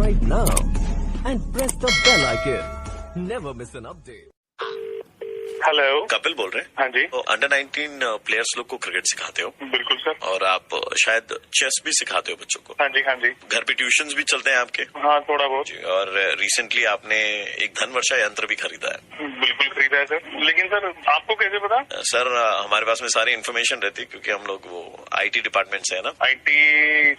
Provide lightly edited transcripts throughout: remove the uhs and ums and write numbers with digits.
subscribe now and press the bell icon. Never miss an update. Hello, Kapil बोल रहे हैं। हाँ जी। तो अंडर 19 प्लेयर्स लोग को क्रिकेट सिखाते हो? बिल्कुल सर। और आप शायद चेस भी सिखाते हो बच्चों को? हाँ जी, हाँ जी। घर पे ट्यूशंस भी चलते हैं आपके? हाँ, थोड़ा बहुत। जी, और रिसेंटली आपने एक धनवर्षा यंत्र भी खरीदा है? बिल्कुल खरीदा है सर। लेकिन सर आपको कैसे पता? सर हमारे पास में सारी इन्फॉर्मेशन रहती है क्योंकि हम लोग वो IT डिपार्टमेंट से है ना। IT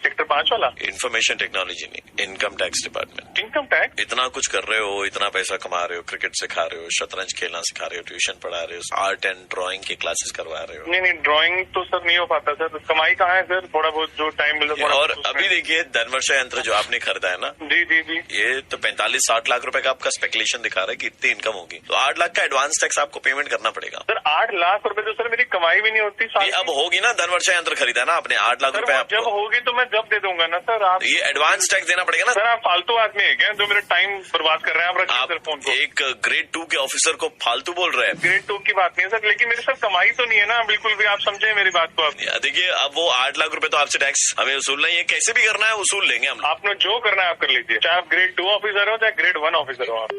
सेक्टर 5 वाला? इन्फॉर्मेशन टेक्नोलॉजी नहीं, income tax department. Income tax? इतना कुछ कर रहे हो, इतना पैसा कमा रहे हो, क्रिकेट सिखा रहे हो, शतरंज खेलना सिखा रहे हो, ट्यूशन पढ़ा रहे हो, आर्ट एंड ड्राइंग की क्लासेस करवा रहे हो। नहीं, ड्राइंग तो सर नहीं हो पाता सर। कमाई कहाँ है सर? थोड़ा बहुत जो टाइम मिलता है। और अभी देखिए धनवर्षा यंत्र जो आपने खरीदा है ना, जी जी जी, ये तो 45-60 लाख रुपए का आपका स्पेकुलेशन दिखा रहा है कि इतनी इनकम होगी, तो 8 लाख का एडवांस टैक्स आपको पेमेंट करना पड़ेगा। सर 8 लाख रुपए तो सर मेरी कमाई भी नहीं होती। अब होगी ना, धनवर्षा यंत्र खरीदा ना आपने, 8 लाख रुपए जब होगी तो मैं जब दे दूंगा ना सर। आप ये एडवांस टैक्स देना पड़ेगा ना सर। आप फालतू आदमी है क्या जो मेरा टाइम बर्बाद कर रहे हैं? आप रखिए सर फोन को। एक ग्रेड 2 के ऑफिसर को फालतू बोल रहे हैं? ग्रेड 2 की बात नहीं है सर, लेकिन मेरे सर कमाई तो नहीं है ना, बिल्कुल भी। आप समझे मेरी बात को? आप देखिए, अब वो 8 लाख रुपए तो आपसे टैक्स हमें वसूलना ही है, कैसे भी करना है वसूल लेंगे हम। आपने जो करना है आप कर लीजिए, चाहे आप ग्रेड 2 ऑफिसर हो चाहे ग्रेड 1 ऑफिसर हो आप।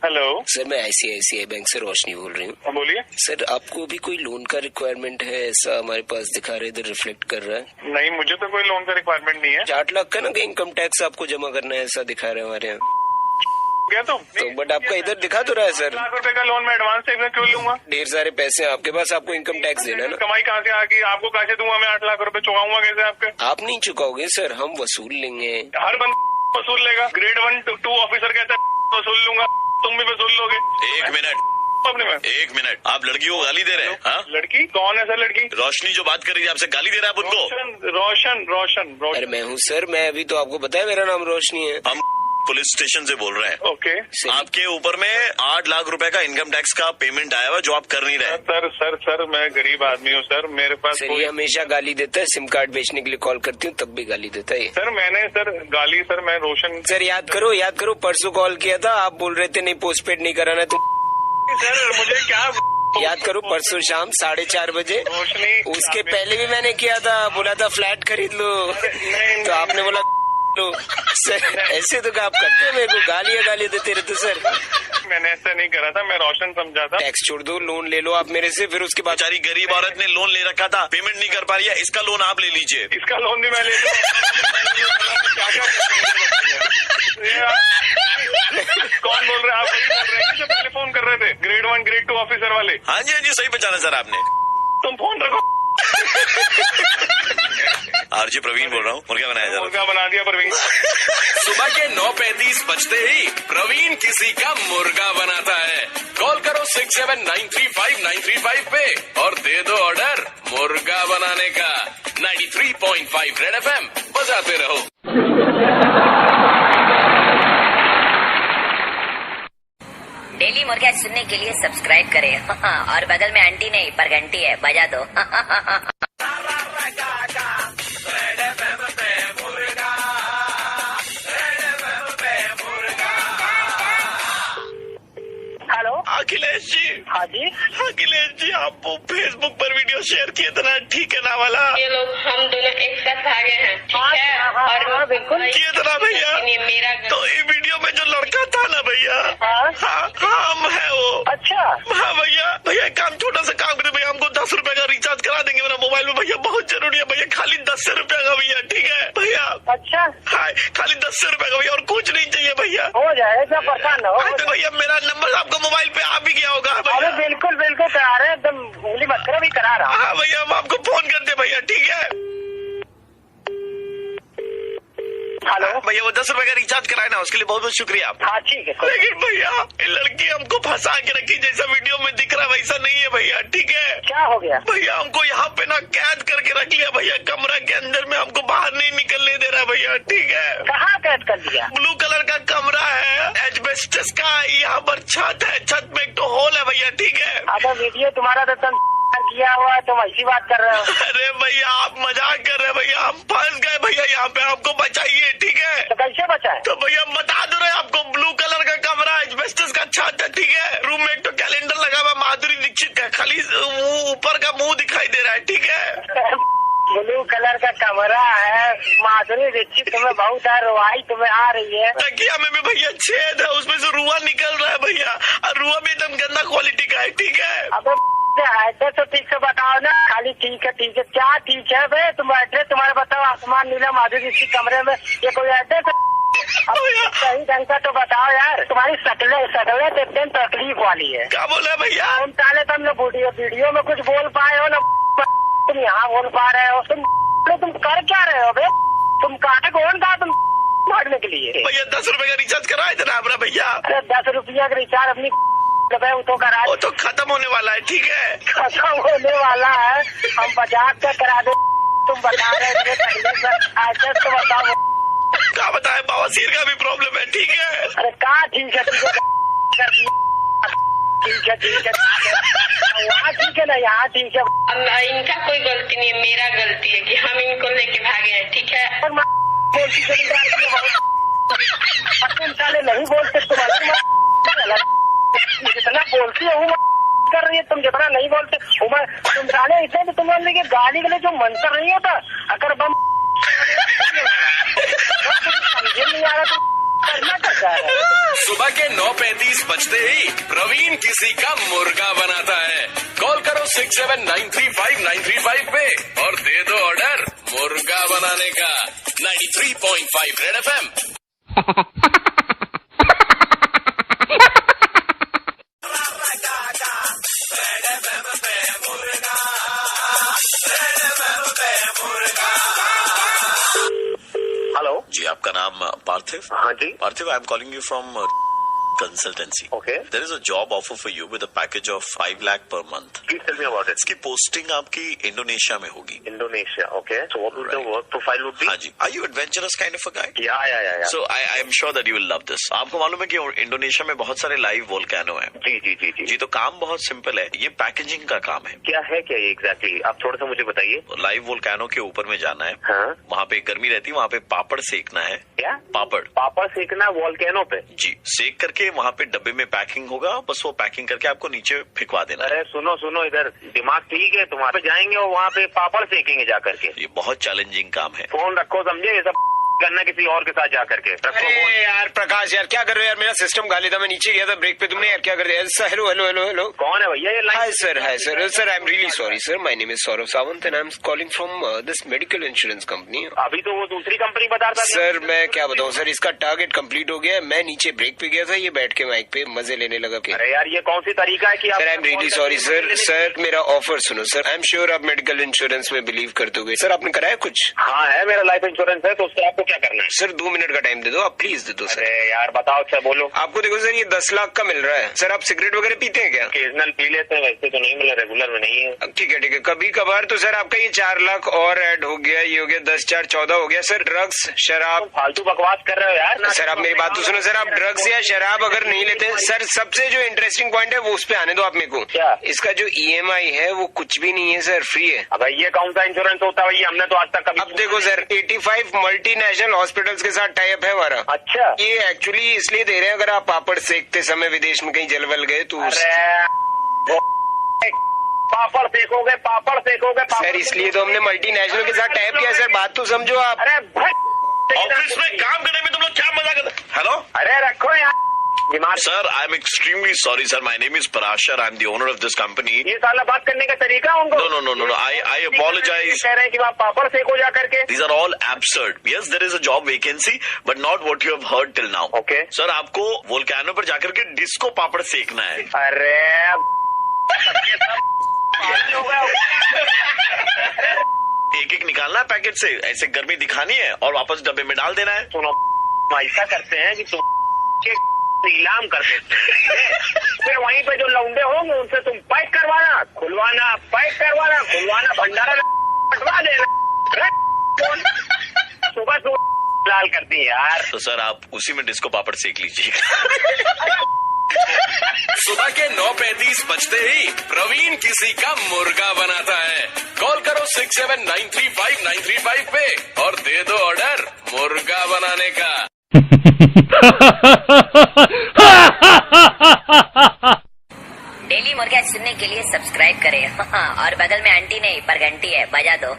हेलो सर, मैं ICICI बैंक से रोशनी बोल रही हूँ। बोलिए सर, आपको भी कोई लोन का रिक्वायरमेंट है ऐसा हमारे पास दिखा रहे, इधर रिफ्लेक्ट कर रहा है। नहीं, मुझे तो कोई लोन का रिक्वायरमेंट नहीं है। 8 लाख का ना कि इनकम टैक्स आपको जमा करना है ऐसा दिखा रहे हैं हमारे यहाँ। क्या तो बट आपका इधर दिखा तो रहा है सर। 8 लाख रुपए का लोन मैं एडवांस से क्यों लूंगा? ढेर सारे पैसे हैं आपके पास, आपको इनकम टैक्स देना है ना। कमाई कहाँ से आगी? आपको कैसे दूंगा मैं? 8 लाख रुपए चुकाऊंगा कैसे आपके? आप नहीं चुकाओगे सर, हम वसूल लेंगे। हर बंदा वसूल लेगा। ग्रेड 1 2 ऑफिसर कहता है वसूल लूंगा, तुम भी वसूल लोगे। एक मिनट, आप लड़की को गाली दे रहे हैं? हाँ? लड़की कौन है सर? लड़की रोशनी जो बात कर रही है आपसे, गाली दे रहा है आप उनको? रोशन। अरे मैं हूँ सर, मैं अभी तो आपको बताया मेरा नाम रोशनी है। हम पुलिस स्टेशन से बोल रहे हैं। ओके। आपके ऊपर में 8 लाख रुपए का इनकम टैक्स का पेमेंट आया हुआ जो आप कर नहीं रहे। सर मैं गरीब आदमी हूँ सर, मेरे पास सर ये हमेशा गाली देता है, सिम कार्ड बेचने के लिए कॉल करती हूँ तब भी गाली देता है। सर मैंने सर गाली सर मैं रोशन सर याद करो परसों कॉल किया था, आप बोल रहे थे नहीं पोस्टपेड नहीं कराना तो। सर मुझे क्या याद करो, परसों शाम 4:30 बजे। रोशनी, उसके पहले भी मैंने किया था, बोला था फ्लैट खरीद लो, तो आपने बोला लो। सर ऐसे तो आप करते हैं, मेरे को गाली देते रहते सर। मैंने ऐसा नहीं करा था, मैं रोशन समझा था। टैक्स छोड़ दो, लोन ले लो आप मेरे से, फिर उसके बाद। बेचारी गरीब औरत ने लोन ले रखा था, पेमेंट नहीं कर पा रही है, इसका लोन आप ले लीजिए। इसका लोन भी मैं ले लूं। कौन बोल रहे हैं? आप वही बोल रहे हैं जो पहले फोन कर रहे थे, ग्रेड 1 ग्रेड 2 ऑफिसर वाले? हाँ जी, सही पहचाना सर आपने। तुम फोन रखो। RJ प्रवीण बोल रहा हूँ, मुर्गा बनाया जा मुर्गा बना दिया प्रवीण। सुबह के 9:35 बजते ही प्रवीण किसी का मुर्गा बनाता है। कॉल करो 67935935 पे और दे दो ऑर्डर मुर्गा बनाने का। 93.5 रेड FM बजाते रहो। डेली मुर्गा सुनने के लिए सब्सक्राइब करें और बगल में आंटी नहीं पर घंटी है, बजा दो। हेलो अखिलेश जी। हाँ जी। अखिलेश जी, आप फेसबुक पर वीडियो शेयर किए थे ना, ठीक है ना वाला? ये लोग हम दोनों एक साथ भागे हैं, ठीक है? और बिल्कुल किए थे ना भैया? मेरा तो ये वीडियो में जो लड़का था ना भैया, हाँ हम है वो। अच्छा। हाँ भैया काम, छोटा सा काम करे भैया, हमको 10 रुपए का रिचार्ज करा देंगे मेरा मोबाइल में भैया, बहुत जरूरी है भैया, खाली 10 रुपए का भैया, ठीक है भैया? अच्छा। हाँ, खाली 10 रुपए का भैया, और कुछ नहीं चाहिए भैया। हो जाएगा, परेशान न हो। तो भैया मेरा नंबर आपको मोबाइल पे आ भी गया होगा भैया? बिल्कुल करा रहे, एकदम उंगली मत करो, भी करा रहा। हाँ भैया, हम आपको फोन करते भैया, ठीक है? हेलो भैया, वो 10 रुपए का रिचार्ज कराए ना, उसके लिए बहुत बहुत शुक्रिया। हाँ ठीक है। लेकिन भैया ये लड़की हमको फंसा के रखी, जैसा वीडियो में दिख रहा है वैसा नहीं है भैया, ठीक है? क्या हो गया? भैया हमको यहाँ पे ना कैद करके रख लिया भैया, कमरा के अंदर में, हमको बाहर नहीं निकलने दे रहा भैया, ठीक है? कहाँ कैद कर दिया? ब्लू कलर का कमरा है, एस्बेस्टस का, यहाँ पर छत है, छत में एक तो होल है भैया, ठीक है? अब वीडियो तुम्हारा तो तुम किया हुआ है, तुम ऐसी बात कर रहे हो। अरे भैया आप मजाक कर रहे हैं भैया, हम फंस गए भैया यहाँ पे, हमको बचाइए, ठीक है? तो कैसे बचाए? तो भैया बता दो रहे आपको, ब्लू कलर का कमरा, एस्बेस्टस का छत है, ठीक है? रूम में एक तो कैलेंडर लगा हुआ माधुरी दीक्षित का, खाली ऊपर का मुंह दिखाई दे रहा है, ठीक है? ब्लू कलर कलर का कमरा है, माधुरी दीक्षित तुम्हें बहुत रुआई तुम्हें आ रही है। तकिया में भी भैया छेद है, उसमें से रुआ निकल रहा है भैया, और रुआ भी एकदम गंदा क्वालिटी का है। ठीक है अब एड्रेस तो ठीक से बताओ ना। खाली ठीक है क्या ठीक है बे? तुम एड्रेस तुम्हारा बताओ। आसमान नीला माधुरी दीक्षित कमरे में, ये कोई एड्रेस है? सही ढंग का तो बताओ यार। तुम्हारी शक्लें तो एकदम तकलीफ वाली है। क्या बोला भैया? तुम चाले तुम लोग वीडियो में कुछ बोल पाए हो ना, तुम यहाँ बोल पा रहे हो। तुम कर क्या रहे हो बे? तुम काटे कौन था तुम भागने के लिए? भैया 10 रुपए का रिचार्ज कराए थे ना अपना भैया। अरे 10 रुपया का रिचार्ज अपनी तो करा, वो तो खत्म होने वाला है। ठीक है खत्म होने वाला है, हम 50 का करा दे। तुम बता रहे थे एड्रेस तो बताओ। क्या बताए, बवासीर का भी प्रॉब्लम है। ठीक है अरे कहाँ ठीक है ठीक है वहाँ ठीक है ना, यहाँ ठीक है। अब इनका कोई गलती नहीं है, मेरा गलती है कि हम इनको लेके भागे हैं। ठीक है तुम साले नहीं बोलते, तुम्हारी जितना बोलती है कर रही है, तुम जितना नहीं बोलते तुम साले इसे भी तुम्हारे लिए गाली के लिए जो मंत्र नहीं होता, अगर बम समझे नहीं आ रहा तो करना क्या है। सुबह के 9:35 बजते ही प्रवीण किसी का मुर्गा बनाता है। कॉल करो 67935935 पे और दे दो ऑर्डर मुर्गा बनाने का। 93.5 रेड FM। हेलो जी, आपका नाम पार्थिव? हाँ जी Parthiv, I am calling you from consultancy. Okay. There is a job offer for you with a package of 5 lakh per month. Please tell me about it. इसकी पोस्टिंग आपकी Indonesia में होगी. Indonesia. Okay. So what would the Right. work profile would be? हाँ जी. Are you adventurous kind of a guy? Yeah. So I am sure that you will love this. आपको मालूम है कि Indonesia में बहुत सारे लाइव वोल्केनो हैं. जी. तो काम बहुत सिंपल है. ये पैकेजिंग का काम है. क्या है क्या ये एग्जैक्टली? आप थोड़ा सा मुझे बताइए. लाइव वोल्केनो के ऊपर में जाना है. हाँ. वहाँ पे गर्मी रहती है, वहाँ पे पापड़ सेकना है. क्या? पापड़ सेकना वोल्केनो पे? जी. सेक करके वहाँ पे डब्बे में पैकिंग होगा, बस वो पैकिंग करके आपको नीचे फिकवा देना। अरे सुनो इधर, दिमाग ठीक है तुम्हारे? जाएंगे और वहाँ पे पापड़ सेकेंगे जा करके? ये बहुत चैलेंजिंग काम है। फोन रखो, समझे? ये सब करना किसी और के साथ जा करके। अरे यार प्रकाश यार, क्या कर रहे हो यार? मेरा सिस्टम गाली था, मैं नीचे गया था ब्रेक पे, तुमने यार क्या कर दिया? हेलो। कौन है भैया ये? Hi sir I am really sorry sir, my name is Saurabh Sawant and I am calling from this medical insurance company. अभी तो वो दूसरी कंपनी बता रहा था सर। मैं क्या बताऊं सर, इसका टारगेट कंप्लीट हो गया। मैं नीचे ब्रेक पे गया था, ये बैठ के माइक पे मजे लेने लगा। अरे यार ये कौन सी तरीका है कि sir I am really sorry sir, मेरा ऑफर सुनो सर। आई एम श्योर आप मेडिकल इंश्योरेंस में बिलीव करते हो। सर आपने कराया कुछ? हाँ है, मेरा लाइफ इंश्योरेंस है। तो उससे आपको क्या करना है? सर 2 मिनट का टाइम दे दो आप, प्लीज दे दो सर। अरे यार बताओ, अच्छा बोलो। आपको देखो सर, ये 10 लाख का मिल रहा है। सर आप सिगरेट वगैरह पीते हैं क्या? ओकेजनल पी लेते हैं, वैसे तो नहीं मिला, रेगुलर में नहीं है। ठीक है, कभी कभार। तो सर आपका ये 4 लाख और ऐड हो गया, ये हो गया 10 4 14 हो गया। सर ड्रग्स शराब फालतू बकवास कर रहे हो यार। सर आप मेरी बात तो सुनो सर, आप ड्रग्स या शराब अगर नहीं लेते सर, सबसे जो इंटरेस्टिंग पॉइंट है वो उस पे आने दो आप मेरे को। क्या? इसका जो EMI है वो कुछ भी नहीं है सर, फ्री है। अब ये कौन सा इंश्योरेंस होता है भैया? हमने तो आज तक कभी। अब देखो सर, 85 मल्टीनेशनल हॉस्पिटल्स के साथ टाई अप है हमारा। अच्छा, ये एक्चुअली इसलिए दे रहे हैं, अगर आप पापड़ सेकते समय विदेश में कहीं जलवल गए तो पापड़ सेकोगे सर, इसलिए तो हमने मल्टीनेशनल के साथ टाइप किया सर। बात तो समझो आप। अरे ऑफिस में काम करने में तुम लोग क्या मजा करते? हेलो, अरे रखो यार दिमाग। Sir I am extremely sorry sir, my name is Parashar, I am the owner of this company. ये साला बात करने का तरीका उनको? नो, आई अपोलोजाइज। कह रहे हैं कि आप पापड़ सेको जा करके। These are all absurd. Yes, there is a job vacancy, but not what you have heard till now. Okay. Sir आपको वोल्केनो पर जाकर के डिस्को पापड़ सेकना है। अरे एक निकालना है पैकेट से, ऐसे गर्मी दिखानी है और वापस डब्बे में डाल देना है। सुनो, ऐसा करते हैं कि तुम नीलाम कर देते हैं, फिर वहीं पे जो लौंडे होंगे उनसे तुम पैक करवाना, खुलवाना, भंडारा बंटवा देना। सुबह लाल करती है यार। तो सर आप उसी में डिस्को पापड़ सेक लीजिए। सुबह के 9:35 बजते ही प्रवीण किसी का मुर्गा बनाता है। कॉल करो 67935935 पे और दे दो ऑर्डर मुर्गा बनाने का। डेली मुर्गा सुनने के लिए सब्सक्राइब करें और बगल में आंटी नहीं पर घंटी है, बजा दो।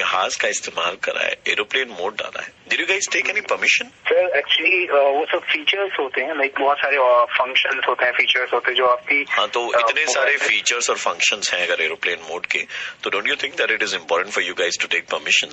जहाज का इस्तेमाल करा है, एरोप्लेन मोड डाला है, did you guys take any permission? Sir actually वो सब फीचर्स होते हैं, लाइक बहुत सारे फंक्शंस होते हैं, फीचर्स होते हैं जो आपकी। हाँ, तो इतने सारे फीचर्स और फंक्शंस हैं अगर एरोप्लेन मोड के, तो don't you think that it is important for you guys to take permission?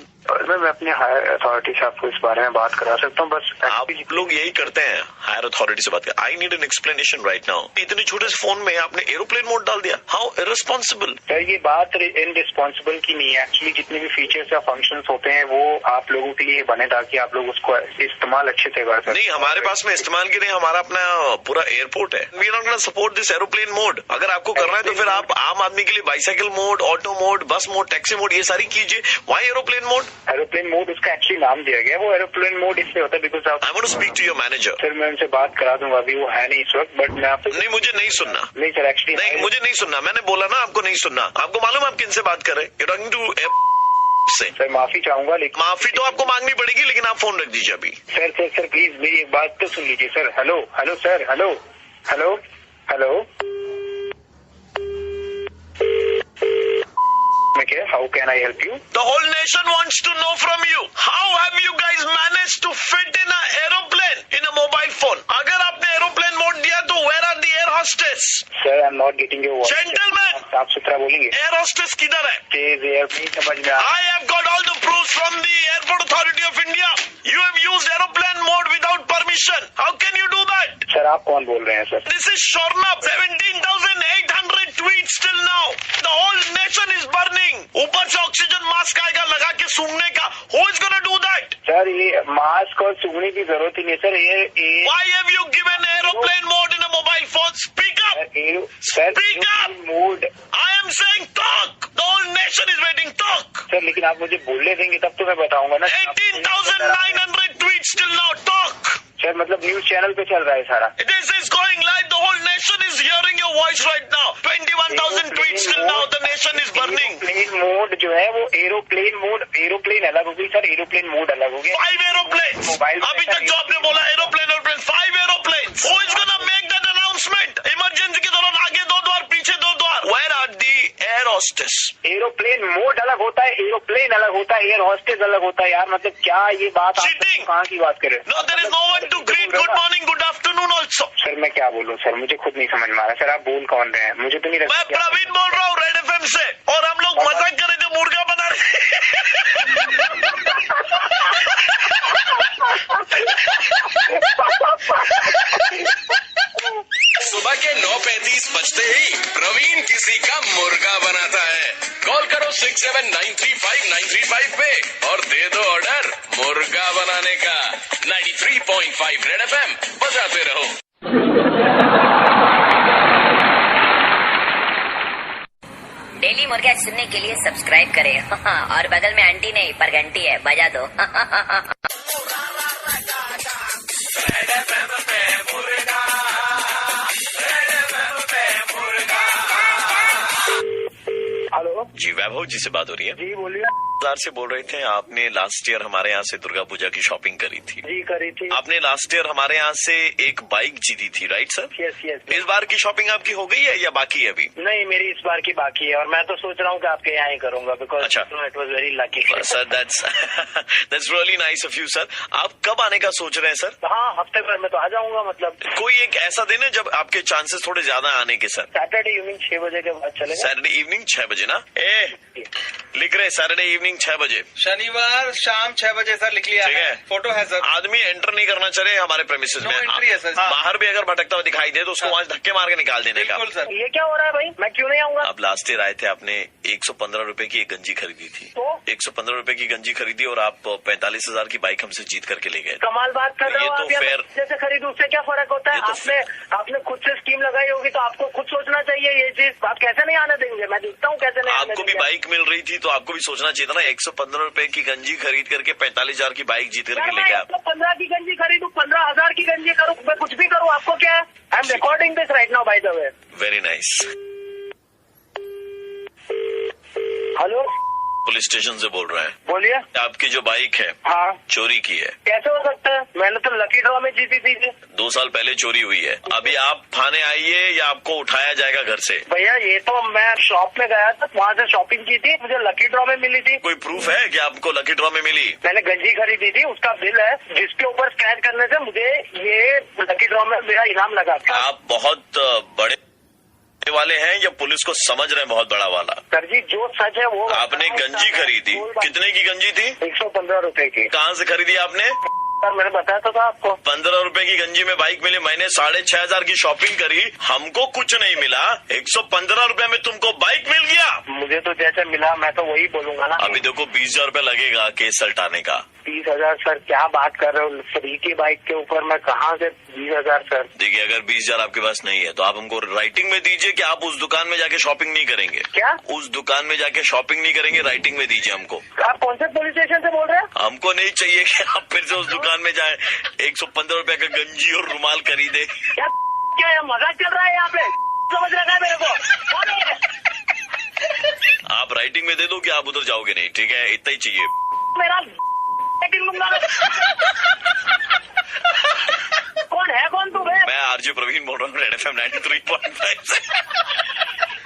मैं अपने हायर अथॉरिटी से आपको इस बारे में बात करा सकता हूँ, बस आप लोग यही करते हैं, हायर अथॉरिटी से बात कर। I need an explanation right now. इतने छोटे से फोन में आपने एरोप्लेन मोड डाल दिया, हाउ इररिस्पांसिबल। सर ये बात इनरिस्पॉन्सिबल की नहीं है, एक्चुअली जितने भी फीचर्स या फंक्शंस होते हैं वो आप लोगों के लिए बने ताकि आप लोग उसको इस्तेमाल अच्छे से कर सकें। नहीं, हमारे पास में इस्तेमाल के लिए हमारा अपना पूरा एयरपोर्ट है। We are not gonna support this aeroplane mode. अगर आपको करना है तो फिर आप आम आदमी के लिए बाइसाइकिल मोड, ऑटो मोड, बस मोड, टैक्सी मोड, ये सारी कीजिए। Why aeroplane mode? Aeroplane mode उसका एक्चुअली नाम दिया गया है। वो एरोप्लेन मोड इसलिए होता है बिकॉज आप। I want to speak to your manager. Sir मैं उनसे बात करा दूंगा, अभी वो है नहीं इस वक्त, बट मैं आपसे। नहीं, मुझे नहीं सुनना। नहीं सर, एक्चुअली नहीं, मुझे नहीं सुनना। मैंने बोला ना आपको नहीं सुनना। आपको मालूम आप किनसे बात कर रहे हैं? यू टॉकिंग टू से। सर माफी चाहूंगा, लेकिन माफी तो आपको मांगनी पड़ेगी, लेकिन आप फोन रख दीजिए अभी। सर प्लीज मेरी एक बात तो सुन लीजिए sir. Hello sir, hello How can I help you? The whole nation wants to know from you. How have you guys managed to fit in an aeroplane in a mobile phone? अगर आपने aeroplane mode दिया तो where are the air hostess? Sir, I'm not getting your voice. Gentlemen, साफ सुथरा बोलेंगे। Air hostess किधर है? Please, नहीं समझ में I have got all the proofs from the Airport Authority of India. You have used aeroplane mode without permission. How can you do that? Sir आप कौन बोल रहे हैं sir? This is Shornab. 17,800 tweets till now. The whole nation is burning. ऊपर से oxygen mask आएगा लगा के सूंघने का। Who is gonna do that? Sir ये मास्क और सूंघने की जरूरत ही नहीं सर। ये Why have you given aeroplane mode in a mobile phone? Speak up. Speak up. Mode. I am saying talk. The whole nation is waiting. Talk. Sir लेकिन आप मुझे बोलने देंगे तब तो मैं बताऊंगा ना। 18,900 tweets till now. Talk. Sir मतलब न्यूज चैनल पे चल रहा है सारा। This is going live. The whole nation is hearing your voice right now. 21,000 tweets till now. The nation is burning. Aeroplane mode जो है वो एरोप्लेन मोड, एरोप्लेन अलग हो गई सर, एरोप्लेन मोड अलग हो गया। 5 aeroplanes. अभी तक जो आपने बोला aeroplane 5 aeroplanes. Who is gonna make that announcement? Emergency के दौरान आगे 2 द्वार पीछे 2 द्वार. Where are the air hostess? Aeroplane mode अलग होता है, एरोप्लेन अलग होता है, एयर हॉस्टेस अलग होता है। यार मतलब क्या ये बात आप कहाँ की बात कर रहे हैं? No, there is no one to greet good morning, good afternoon also. Sir मैं क्या बोलूं सर, मुझे खुद नहीं समझ में आ रहा। सर आप बोल कौन रहे हैं? मुझे तो नहीं लगता। मैं प्रवीण बोल रहा हूँ रेड एफएम से, और हम लोग मजाक कर रहे थे, मुर्गा बना रहे। सुबह के 9:35 बजते ही प्रवीण किसी का मुर्गा बनाता है। कॉल करो 67935935 पे और दे दो ऑर्डर मुर्गा बनाने का। 93.5 रेड एफएम बजाते रहो। डेली मुर्गा सुनने के लिए सब्सक्राइब करें और बगल में आंटी नहीं पर घंटी है, बजा दो। हेलो जी, वैभव जी से बात हो रही है? जी बोलिए। बाजार से बोल रहे थे। आपने लास्ट ईयर हमारे यहाँ से दुर्गा पूजा की शॉपिंग करी थी। जी करी थी। आपने लास्ट ईयर हमारे यहाँ से एक बाइक जीती थी, राइट सर? यस। इस बार की शॉपिंग आपकी हो गई है या बाकी है अभी? नहीं, मेरी इस बार की बाकी है और मैं तो सोच रहा हूँ कि आपके यहाँ ही करूंगा, बिकॉज अच्छा। It was very lucky sir that's really nice of you sir. आप कब आने का सोच रहे हैं सर? हाँ, हफ्ते भर में तो आ जाऊंगा। मतलब कोई एक ऐसा दिन है जब आपके चांसेस थोड़े ज्यादा आने के सर? सैटरडे इवनिंग 6 बजे के बाद चलेगा। सैटरडे इवनिंग 6 बजे ना? लिख रहे सैटरडे इवनिंग 6 बजे। शनिवार शाम 6 बजे सर, लिख लिया है। फोटो है सर। आदमी एंटर नहीं करना चाहिए हमारे प्रेमिसेस में। एंट्री है सर। बाहर भी अगर भटकता हुआ दिखाई दे तो उसको वहां धक्के मार के निकाल देने का। बिल्कुल सर। ये क्या हो रहा है भाई? मैं क्यों नहीं आऊंगा? अब लास्ट ईयर आए थे, आपने 115 रुपए की एक गंजी खरीदी थी। तो 115 रुपए की गंजी खरीदी और आप 45,000 की बाइक हमसे जीत करके ले गए। कमाल बात कर रहे हो ये आप। तो फेयर जैसे खरीदू उससे क्या फर्क होता है? आपने खुद से स्कीम लगाई होगी तो आपको खुद सोचना चाहिए ये चीज। आप कैसे नहीं आने देंगे? मैं देखता हूँ कैसे नहीं आने आपको भी बाइक मिल रही थी तो आपको भी सोचना चाहिए था ना। 115 रुपए की गंजी खरीद करके 45,000 की बाइक जीत करके ले गए आप। 15 की गंजी खरीदू, 15,000 की गंजी करूँ, मैं कुछ भी करूँ, आपको क्या है? I am recording this right now by the way. Very nice. Hello police station से बोल रहे हैं। बोलिए। आपकी जो बाइक है हाँ चोरी की है। कैसे हो सकता है? मैंने तो लकी ड्रॉ में जीती थी। 2 साल पहले चोरी हुई है। अभी आप थाने आइए या आपको उठाया जाएगा घर से। भैया ये तो मैं शॉप में गया था, वहाँ से शॉपिंग की थी, मुझे लकी ड्रॉ में मिली थी। कोई प्रूफ है कि आपको लकी ड्रॉ में मिली? मैंने गंजी खरीदी थी, उसका बिल है जिसके ऊपर स्कैन करने से मुझे ये लकी ड्रॉ में मेरा इनाम लगा। आप बहुत बड़े वाले हैं या पुलिस को समझ रहे हैं बहुत बड़ा वाला? सर जी जो सच है वो। आपने गंजी खरीदी, कितने की गंजी थी? 115 रुपए की। कहाँ से खरीदी आपने? सर मैंने बताया तो था आपको। 15 रुपए की गंजी में बाइक मिली। मैंने 6,500 की शॉपिंग करी, हमको कुछ नहीं मिला। 115 रुपए में तुमको बाइक मिल गया। मुझे तो जैसे मिला मैं तो वही बोलूंगा ना। अभी देखो 20,000 रुपए लगेगा केस सल्टाने का। 20,000 सर क्या बात कर रहे हो? फ्री की बाइक के ऊपर मैं कहाँ से 20,000 सर? देखिए अगर 20,000 आपके पास नहीं है तो आप हमको राइटिंग में दीजिए कि आप उस दुकान में जाके शॉपिंग नहीं करेंगे। क्या? उस दुकान में जाके शॉपिंग नहीं करेंगे, राइटिंग में दीजिए हमको। आप कौन से पुलिस स्टेशन से बोल रहे हैं? हमको नहीं चाहिए कि आप फिर से उस दुकान में जाए 115 रुपए का गंजी और रुमाल खरीदे। क्या मजाक चल रहा है यहाँ पे? समझ रखा है मेरे को? आप राइटिंग में दे दो कि आप उधर जाओगे नहीं, ठीक है? इतना ही चाहिए मेरा कौन तू बे? मैं आरजे प्रवीण बोल रहा हूँ रेड एफएम 93.5 से।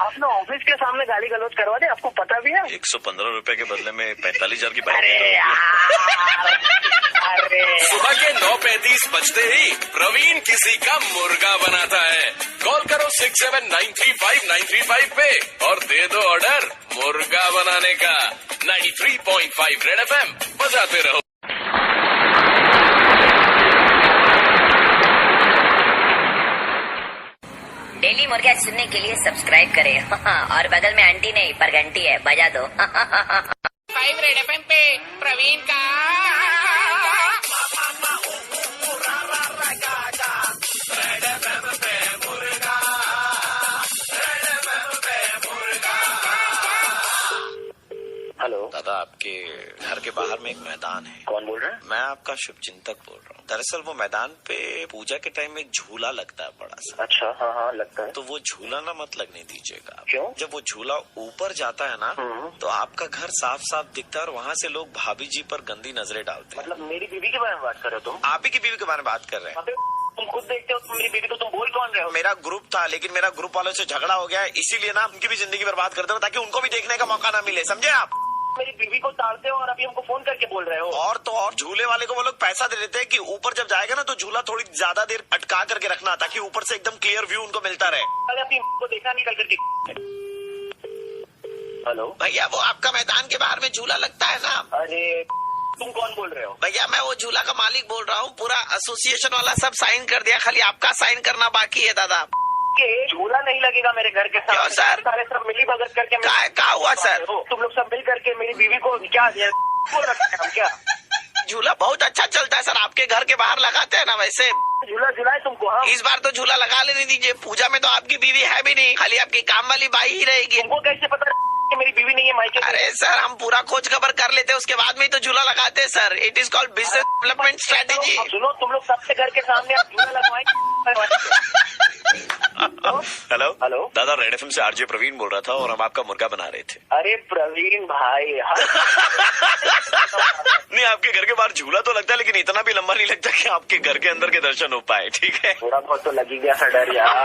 अपने ऑफिस के सामने गाली गलौज करवा दे, आपको पता भी है? 115 रुपए के बदले में 45,000 की बाइक। अरे यार, अरे सुबह के 9:35 बजते ही प्रवीण किसी का मुर्गा बनाता है। कॉल करो 67935935 पे और दे दो ऑर्डर मुर्गा बनाने का। 93.5 रेड एफएम बजाते रहो। डेली मुर्गा सुनने के लिए सब्सक्राइब करें और बगल में आंटी नहीं पर घंटी है, बजा दो। 5 रेड एफएम पे प्रवीण का हेलो दादा, आपके घर के बाहर में एक मैदान है। कौन बोल रहे हैं? मैं आपका शुभचिंतक बोल रहा हूँ। दरअसल वो मैदान पे पूजा के टाइम एक झूला लगता है बड़ा सा। अच्छा हाँ हाँ लगता है। तो वो झूला ना मत लगने दीजिएगा। क्यों? जब वो झूला ऊपर जाता है ना तो आपका घर साफ साफ दिखता है और वहाँ से लोग भाभी जी पर गंदी नजरें डालते हैं। मतलब मेरी बीवी के बारे में बात कर रहे हो तुम? आप ही की बीवी के बारे में बात कर रहे हैं। तुम खुद देखते हो, मेरी बीवी को तुम बोल कौन रहे हो? मेरा ग्रुप था लेकिन मेरा ग्रुप वालों से झगड़ा हो गया है, इसीलिए ना उनकी भी जिंदगी बर्बाद कर दो ताकि उनको भी देखने का मौका ना मिले, समझे आप? मेरी बीवी को ताड़ते हो और अभी हमको फोन करके बोल रहे हो। और तो और झूले वाले को वो लोग पैसा दे देते हैं कि ऊपर जब जाएगा ना तो झूला थोड़ी ज्यादा देर अटका करके रखना ताकि ऊपर से एकदम क्लियर व्यू उनको मिलता रहे। अरे अपनी को देखा नहीं कल करके। हेलो भैया, वो आपका मैदान के बाहर में झूला लगता है ना? अरे तुम कौन बोल रहे हो? भैया मैं वो झूला का मालिक बोल रहा हूँ। पूरा एसोसिएशन वाला सब साइन कर दिया, खाली आपका साइन करना बाकी है दादा। झूला नहीं लगेगा मेरे घर के सामने। सर? सारे सब मिली भगत करके क्या हुआ सर? तुम लोग सब मिल करके मेरी बीवी को क्या बोल रखते हैं हम क्या? झूला बहुत अच्छा चलता है सर, आपके घर के बाहर लगाते हैं ना वैसे। झूला झूलाए तुमको? हाँ इस बार तो झूला लगा लेने दीजिए। पूजा में तो आपकी बीवी है भी नहीं, खाली आपकी काम वाली बाई ही रहेगी। तुमको कैसे पता कि मेरी बीवी नहीं है मायके? अरे सर, हम पूरा खोज खबर कर लेते हैं, उसके बाद में ही तो झूला लगाते हैं sir. It is called business development strategy. सुनो, तुम लोग सबसे घर के सामने झूला लगवाए। हेलो हेलो दादा, रेड एफएम से आरजे प्रवीण बोल रहा था और हम आपका मुर्गा बना रहे थे। अरे प्रवीण भाई नहीं, आपके घर के बाहर झूला तो लगता है लेकिन इतना भी लंबा नहीं लगता कि आपके घर के अंदर के दर्शन हो पाए, ठीक है? थोड़ा बहुत तो लगी गया था डर यार।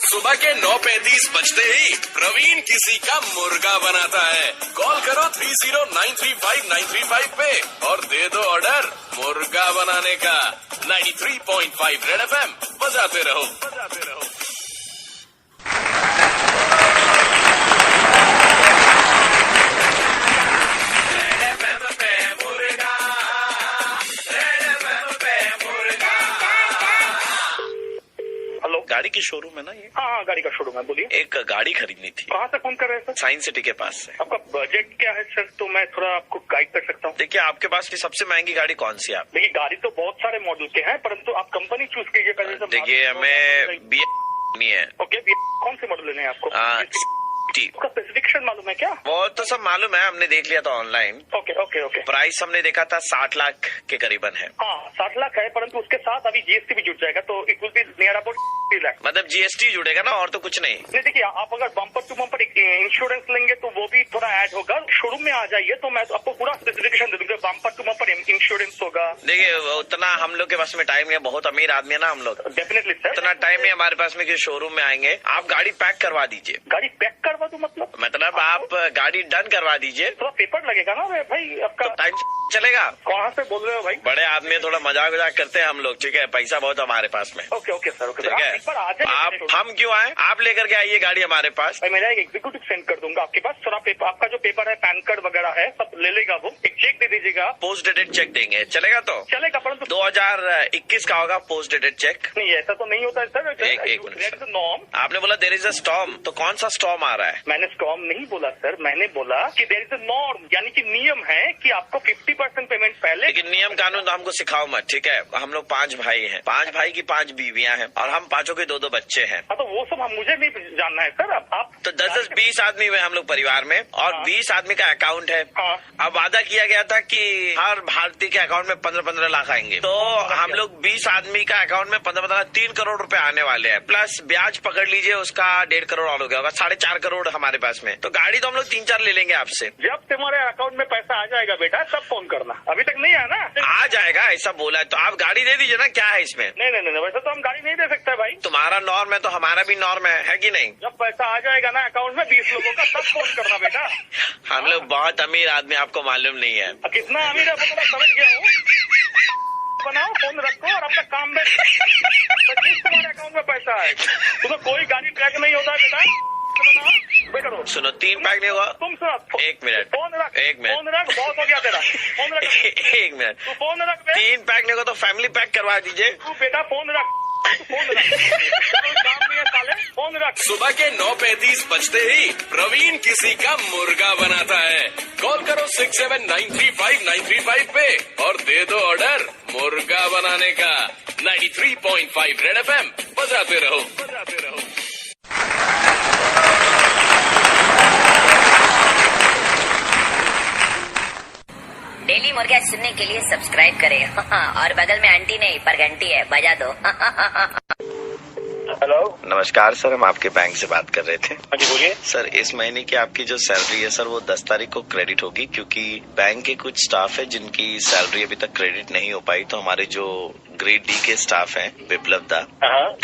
सुबह के 9:35 बजते ही प्रवीण किसी का मुर्गा बनाता है। कॉल करो 30935935 पे और दे दो ऑर्डर मुर्गा बनाने का। 93.5 रेड एफएम बजाते रहो। हेलो, गाड़ी की शोरूम है ना ये? हाँ गाड़ी का शोरूम है, बोलिए। एक गाड़ी खरीदनी थी। कहाँ से फोन कर रहे हैं सर? साइंस सिटी के पास से। आपका बजट क्या है सर, तो मैं थोड़ा आपको गाइड कर सकता हूँ। देखिए, आपके पास की सबसे महंगी गाड़ी कौन सी है? आप देखिए गाड़ी तो बहुत सारे मॉडल के हैं, परंतु आप कंपनी चूज कीजिए पहले। देखिए, हमें BM नहीं है। ओके, कौन से मॉडल लेने हैं आपको? GST। उसका स्पेसिफिकेशन मालूम है क्या? वो तो सब मालूम है, हमने देख लिया था online. Okay okay okay. Price हमने देखा था 60 लाख के करीबन है। हाँ 60 लाख है, परंतु उसके साथ अभी GST भी जुड़ जाएगा तो it will be near about 60 lakh. मतलब GST जुड़ेगा ना, और तो कुछ नहीं। नहीं देखिए, आप अगर बम्पर टू बम्पर इंश्योरेंस लेंगे तो वो भी थोड़ा ऐड होगा। शोरूम में आ जाइए तो मैं तो आपको पूरा स्पेसिफिकेशन दे दूंगा, बम्पर टू बम्पर इंश्योरेंस होगा। देखिए उतना हम लोग के पास में टाइम नहीं है, बहुत अमीर आदमी है ना हम लोग। डेफिनेटली सर, उतना टाइम नहीं हमारे पास में कि शोरूम में आएंगे। आप गाड़ी पैक करवा दीजिए। गाड़ी पैक करवा दूं मतलब आप गाड़ी डन करवा दीजिए। थोड़ा पेपर लगेगा ना भाई आपका। तो टाइम चलेगा। कहाँ से बोल रहे हो भाई? बड़े आदमी थोड़ा मजाक वजाक करते हैं हम लोग, ठीक है, पैसा बहुत हमारे पास में। ओके ओके सर, ओके ठीक है। आप हम क्यों आए, आप लेकर के आइए गाड़ी हमारे पास। मेरा एक एग्जीक्यूटिव सेंड कर दूंगा आपके पास। थोड़ा पेपर, आपका जो पेपर है पैन कार्ड वगैरह है सब ले लेगा, वो एक चेक दे दीजिएगा। पोस्ट डेटेड चेक देंगे, चलेगा? तो चलेगा, परंतु 2021 का होगा पोस्ट डेटेड चेक। नहीं ऐसा तो नहीं होता है सर। एक मिनट, नॉर्म आपने बोला देयर इज अ स्टॉर्म, तो कौन सा स्टॉर्म आ रहा है? मैंने स्टॉर्म नहीं बोला सर, मैंने बोला कि देयर इज अ नॉर्म, यानी कि नियम है कि आपको 50% पेमेंट पहले। लेकिन नियम कानून तो हमको सिखाओ मत, ठीक है? हम लोग 5 भाई हैं, 5 भाई की 5 बीवियां हैं और हम 5 के 2 बच्चे हैं। हाँ तो वो सब मुझे नहीं जानना है सर। आप तो 10-20 आदमी हुए हम लोग परिवार में, और 20 आदमी का अकाउंट है। अब वादा किया गया था कि हर भारतीय के अकाउंट में 15-15 लाख आएंगे, तो हम लोग 20 आदमी का अकाउंट में 15-15 3 करोड़ रुपए आने वाले हैं, प्लस ब्याज पकड़ लीजिए उसका 1.5 करोड़ और हो गया होगा, 4.5 करोड़ हमारे पास में। तो गाड़ी तो हम लोग 3-4 ले लेंगे आपसे। जब तुम्हारे अकाउंट में पैसा आ जाएगा बेटा तब फोन करना, अभी तक नहीं आया ना। आ जाएगा ऐसा बोला है तो आप गाड़ी दे दीजिए ना, क्या है इसमें? नहीं वैसे तो हम गाड़ी नहीं दे सकते भाई। तुम्हारा नॉर्म है तो हमारा भी नॉर्म है कि नहीं? जब पैसा आ जाएगा ना अकाउंट में 20 लोगों का, तब फोन करना बेटा। हम लोग बहुत अमीर आदमी, आपको मालूम नहीं है। कितना अमीर है वो समझ गया हूँ। बनाओ, फोन रखो और अपना काम में तुम्हारे अकाउंट में पैसा है। तुम्हें कोई गाड़ी ट्रैक नहीं होता बेटा। सुनो, 3 पैक नहीं होगा। तुम सुनो, 1 मिनट, फोन रख, 1 मिनट, फोन रख, बहुत हो गया तेरा। फोन रख 1 मिनट, तू फोन रख। 3 पैक नहीं होगा तो फैमिली पैक करवा दीजिए। तू बेटा फोन रख, फोन रख, काम नहीं है साले, फोन रख। सुबह के 9:35 बजते ही प्रवीण किसी का मुर्गा बनाता है। कॉल करो 67935935 पे और दे दो ऑर्डर मुर्गा बनाने का। 93.5 रेड FM बजाते रहो, बजाते रहो। डेली मुर्गा सुनने के लिए सब्सक्राइब करें और बगल में आंटी नहीं पर घंटी है, बजा दो। हेलो, नमस्कार सर, हम आपके बैंक से बात कर रहे थे। हाँ जी बोलिए सर, इस महीने की आपकी जो सैलरी है सर वो 10 तारीख को क्रेडिट होगी, क्योंकि बैंक के कुछ स्टाफ है जिनकी सैलरी अभी तक क्रेडिट नहीं हो पाई। तो हमारे जो ग्रेड डी के स्टाफ हैं विप्लव दा,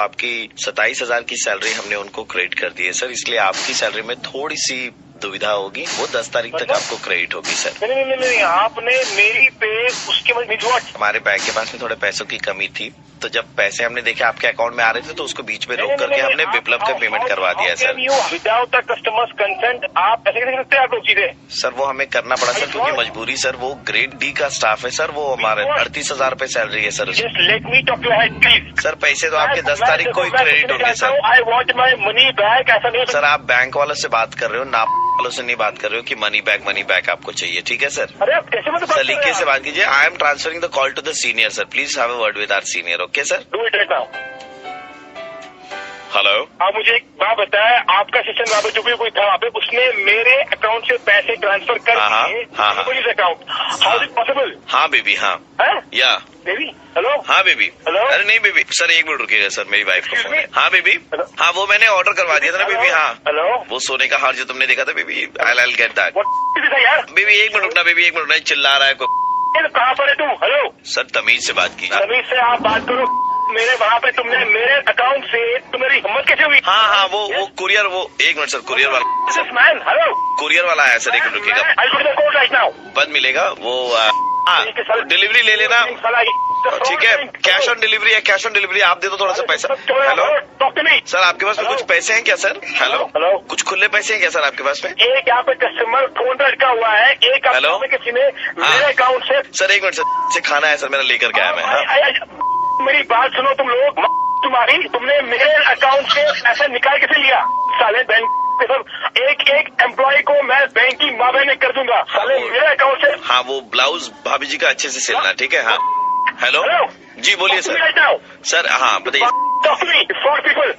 आपकी 27,000 की सैलरी हमने उनको क्रेडिट कर दी है सर, इसलिए आपकी सैलरी में थोड़ी सी दुविधा होगी, वो 10 तारीख तक आपको क्रेडिट होगी सर। नहीं, आपने मेरी पे उसके बाद हमारे बैंक के पास में थोड़े पैसों की कमी थी, तो जब पैसे हमने देखे आपके अकाउंट में आ रहे थे तो उसको बीच में रोक करके हमने विप्लव का पेमेंट करवा दिया sir. Without the customers consent आप ऐसे कैसे सकते हैं आप लोग चीजें? सर वो हमें करना पड़ा सर, क्योंकि मजबूरी सर, वो ग्रेड डी का स्टाफ है सर, वो हमारे 38,000 रुपए सैलरी है sir. Just let me talk your ahead please. Sir पैसे तो आपके 10 तारीख को ही क्रेडिट होंगे sir. I want my money back. ऐसा नहीं सर, आप बैंक वालों से बात कर रहे हो, ना वालों से नहीं बात कर रहे हो कि मनी बैक आपको चाहिए, ठीक है सर? अरे आप कैसे मतलब सलीके से बात कीजिए। I am transferring the call to the senior sir, please have a word with our senior, okay sir? Do it right now. Hello, आप मुझे एक बात बताए, आपका सिस्टम वहाँ पे जो भी कोई था वहाँ पे, उसने मेरे अकाउंट से पैसे ट्रांसफर कर दिए account. How is it possible? हाँ बेबी, हाँ या बेबी। हेलो, हाँ बेबी। हेलो, अरे नहीं बेबी, सर 1 मिनट रुकिएगा सर, मेरी वाइफ का फोन है। हाँ बेबी, हाँ वो मैंने ऑर्डर करवा दिया था ना बेबी। हाँ हेलो, वो सोने का हार जो तुमने देखा था बेबी, आई गेट दैट। यार बेबी 1 मिनट रुकना बेबी, 1 मिनट नहीं, चिल्ला रहा है कोई। कहाँ पर है तू? हेलो सर, तमीज से बात कीजिए। तमीज से आप बात करो। मेरे वहाँ पे तुमने मेरे अकाउंट से तुम्हारी हिम्मत कैसे हुई? हाँ वो कुरियर, वो 1 मिनट सर, कुरियर वाला सर, मैन। हेलो, कुरियर वाला है सर, 1 मिनट रुकिएगा, बंद मिलेगा वो। डिलीवरी ले लेना, ठीक है? कैश ऑन डिलीवरी है, कैश ऑन डिलीवरी, आप दे दो थोड़ा सा पैसा। हेलो सर, आपके पास में कुछ पैसे हैं क्या सर? हेलो, कुछ खुले पैसे हैं क्या सर आपके पास में? एक यहाँ पे कस्टमर फोन रखा हुआ है, एक हेलो किसी ने मेरे अकाउंट से। सर 1 मिनट सर, खाना है सर मेरा, लेकर के आया मैं। मेरी बात सुनो तुम लोग, तुम्हारी तुमने मेरे अकाउंट से पैसा निकाल कैसे लिया? साले बैंक के सब एक एम्प्लॉय को मैं बैंक की माँ बहने कर दूंगा, साले मेरे अकाउंट से। हाँ वो ब्लाउज भाभी जी का अच्छे से सिलना, ठीक है? हाँ हेलो जी बोलिए सर। सर हाँ बताइए। Talk to me, fraud people.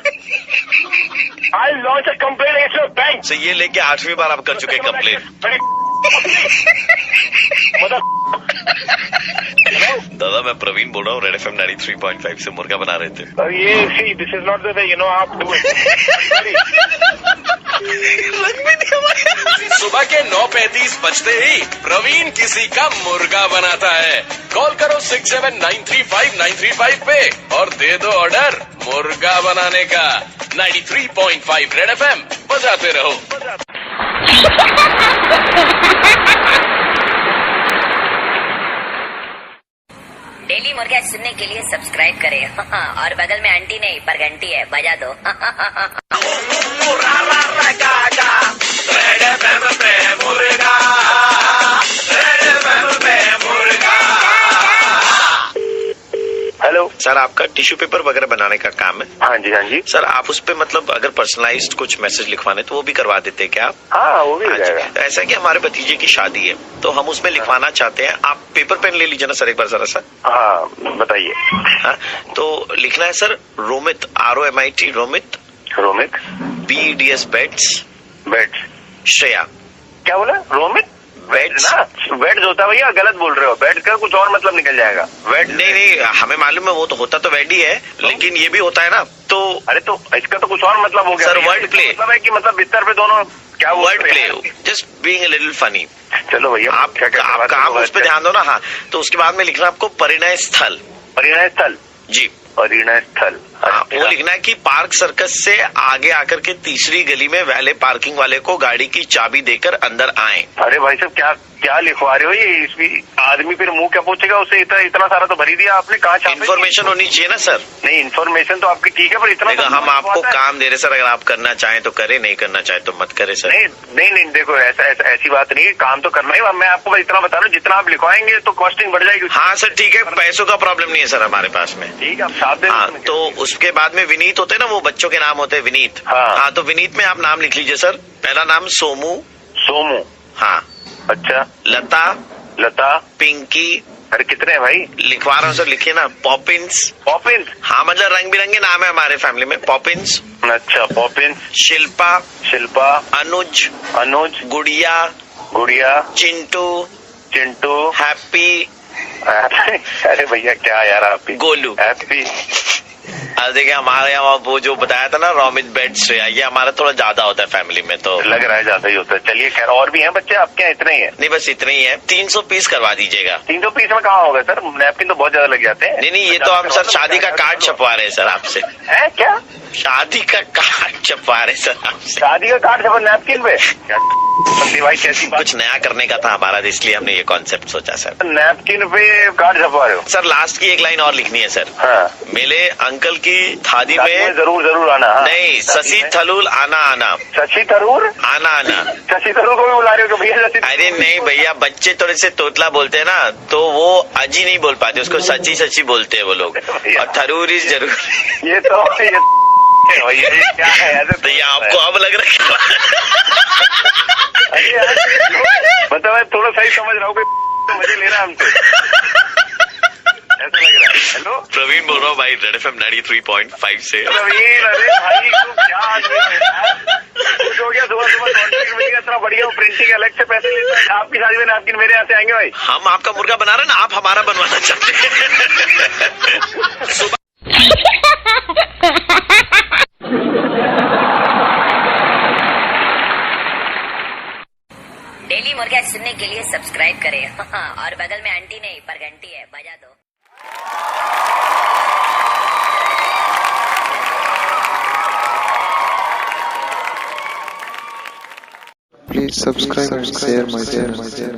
I'll launch a complaint against your bank. So ये लेके 8वीं बार आप कर चुके कंप्लेंट। दादा मैं प्रवीण बोल रहा हूँ, रेड FM 93.5 से मुर्गा बना रहे थे। ये see this is not the way, you know आप डू इट। सुबह के 9:35 बजते ही प्रवीण किसी का मुर्गा बनाता है। कॉल करो 67935935 पे और दे दो ऑर्डर मुर्गा बनाने का। 93.5 रेड FM बजाते रहो। डेली मुर्गा सुनने के लिए सब्सक्राइब करें और बगल में आंटी नहीं पर घंटी है, बजा दो। हेलो सर, आपका टिश्यू पेपर वगैरह बनाने का काम है? हाँ जी हाँ जी सर, आप उस पे मतलब अगर पर्सनलाइज्ड कुछ मैसेज लिखवाने तो वो भी करवा देते हैं क्या आप? हाँ वो भी हो हाँ जी। जाएगा। ऐसा है कि हमारे भतीजे की शादी है तो हम उसमें लिखवाना चाहते हैं। आप पेपर पेन ले लीजिए ना सर एक बार जरा सा। हाँ बताइए। हाँ, तो लिखना है sir Romit, ROMIT Romit, Romit BEDS beds, beds. Shreya. क्या बोला? रोमित बेड्स ना, बेड्स होता है भैया, गलत बोल रहे हो। बेड का कुछ और मतलब निकल जाएगा। वेड नहीं, हमें मालूम है वो तो होता तो वेड ही है, लेकिन ये भी होता है ना तो। अरे तो इसका तो कुछ और मतलब हो गया सर, भैया। Word play. मतलब है कि मतलब बिस्तर पे दोनों क्या word play, just being a little funny. चलो भैया आप काम उस पे ध्यान दो ना। हाँ, तो उसके बाद में लिखना आपको परिणय स्थल। परिणय स्थल जी, परिणय स्थल। हाँ, वो लिखना है कि पार्क सर्कस से आगे आकर के तीसरी गली में वैले पार्किंग वाले को गाड़ी की चाबी देकर अंदर आए। अरे भाई साहब क्या क्या लिखवा रहे हो ये? इसमें आदमी फिर मुंह क्या पूछेगा उससे? इतना सारा तो भरी दिया आपने। कहाँ छापे? इन्फॉर्मेशन होनी चाहिए ना सर। नहीं इन्फॉर्मेशन तो आपकी ठीक है, पर इतना देखो हम आपको काम दे रहे सर, अगर आप करना चाहें तो करें, नहीं करना चाहें तो मत करें सर। नहीं देखो ऐसी बात नहीं है, काम तो करना ही। मैं आपको इतना बता रहा हूँ, जितना आप लिखवाएंगे तो कॉस्टिंग बढ़ जाएगी। हाँ सर ठीक है, पैसों का प्रॉब्लम नहीं है सर हमारे पास में। ठीक है, आप साथ दे। हाँ, तो उसके बाद में विनीत होते हैं ना, वो बच्चों के नाम होते हैं विनीत। हाँ, तो विनीत में आप नाम लिख लीजिए सर। पहला नाम सोमू। सोमू। हाँ। अच्छा। लता। लता। पिंकी। अरे कितने हैं भाई? लिखवा रहा हूँ सर, लिखिए ना। पॉपिंस। पॉपिंस? हाँ, मतलब रंग बिरंगे नाम है हमारे फैमिली में। पॉपिंस। अच्छा, पॉपिंस। शिल्पा। शिल्पा। अनुज। अनुज। गुड़िया। गुड़िया। चिंटू। चिंटू। हैप्पी। अरे भैया क्या यार आप ही। गोलू। हैप्पी। अरे देखिए हमारे यहाँ वो जो बताया था ना रोमित बेड श्रेया, ये हमारा थोड़ा ज्यादा होता है फैमिली में, तो लग रहा है ज्यादा ही होता है। चलिए खैर, और भी हैं बच्चे आपके यहाँ? इतने ही है? नहीं बस इतने ही है। 300 पीस करवा दीजिएगा। 300 पीस में कहाँ होगा सर? नैपकिन तो बहुत ज्यादा लग जाते हैं। नहीं ये तो हम सर शादी का कार्ड छपवा रहे हैं सर आपसे। है क्या? शादी का कार्ड छपवा रहे सर आपसे। शादी का कार्ड छपा नैपकिन पे? भाई कैसी बात? कुछ नया करने का था हमारा, इसलिए हमने ये कॉन्सेप्ट सोचा सर। नैपकिन पे कार्ड छपवा रहे हो? सर लास्ट की एक लाइन और लिखनी है सर। हाँ। मेरे अंकल की थाली में जरूर आना। हाँ। नहीं, शशि थरूर आना। शशि थरूर आना। शशि थरूर को भी बुला रहे हो भैया? अरे नहीं भैया, बच्चे थोड़े से तोतला बोलते हैं ना, तो वो अजी नहीं बोल पाते, उसको सची बोलते हैं वो लोग। और थरूर इज जरूर। ये क्या है? तो ये आपको अब लग रहा है? मतलब मैं थोड़ा सही समझ रहा हूँ, मजे ले रहा है हमसे, ऐसा लग रहा है। हेलो, प्रवीण बोल रहा हूँ भाई, रेड FM 93.5 से। प्रवीण, अरे भाई तू क्या आदमी है यार? कुछ हो गया, सुबह कॉन्ट्रैक्ट मिल गया इतना बढ़िया, प्रिंटिंग अलग से पैसे लेता है। आपकी शादी में नैपकिन मेरे यहाँ से आएंगे भाई? हम आपका मुर्गा बना रहे हैं ना, आप हमारा बनवाना चाहते हैं। डेली मुर्गा सुनने के लिए सब्सक्राइब करें और बगल में आंटी नहीं पर घंटी है, बजा दो। Please subscribe and share my channel.